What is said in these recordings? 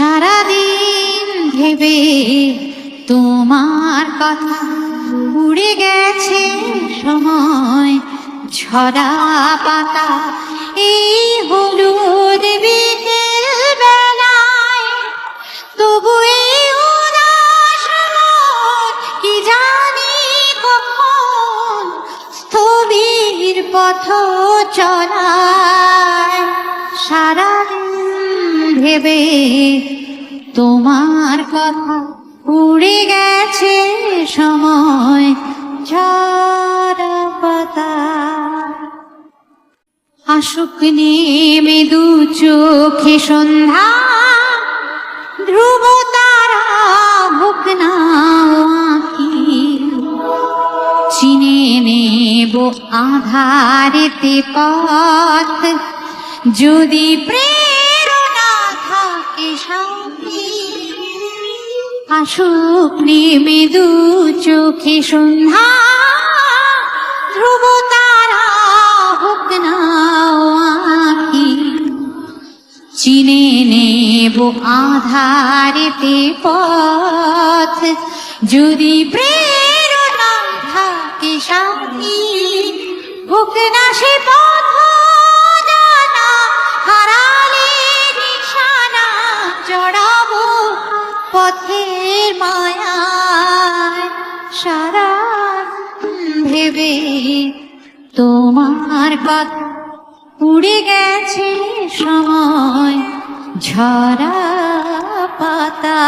সারাদিন ভেবে তোমার কথা, উড়ে গেছে সময় ঝরা পাতা। এই হলুদ বিকেল বেলায় তবু এই উদাস মন কি জানি কখন স্থবির পথ চলায়। সারাদিন ভেবে তোমার কথা, উড়ে গেছে সময় ঝরা পাতা। আসুক নেমে দু চোখে সন্ধ্যা, ধ্রুব তারা হোক না আঁখি। চিনে নেব আধারেতে পথ, যদি প্রেরণা থাকে সাথী। আসুক নেমে দু চোখে সন্ধ্যা, ধ্রুব তারা হোক না আঁখি। চিনে নেব আধারেতে পথ, যদি প্রেরণা থাকে সাথী। হোক না সে পথ জানা, হারালে নিশানা জড়াবো পথের মায়ায়। সারা ভেবে তোমার কথা, উড়ে গেছে সময় ঝরা পাতা।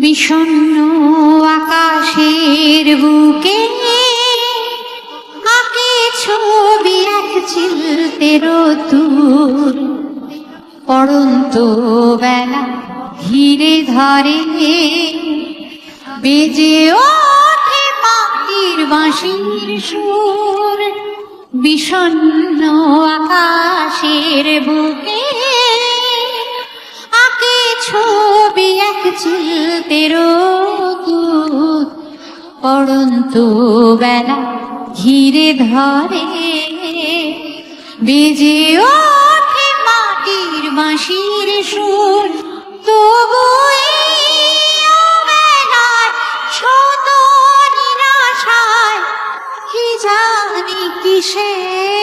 বিষণ্ণ আকাশের বুকে আঁকে ছবি এক চিলতে রোদ্দুর। পড়ন্ত বেলা ঘিরে ধরে, বেজে ওঠে মাটির বাঁশির সুর। বিষণ্ণ আকাশের বুকে আঁকে ছবি এক চিলতে রোদ্দুর। পড়ন্ত বেলা ঘিরে ধরে, বেজে ওঠে মাটির বাঁশির সুর। তবু এই অবেলায় শত নিরাশায় কি জানি কিসে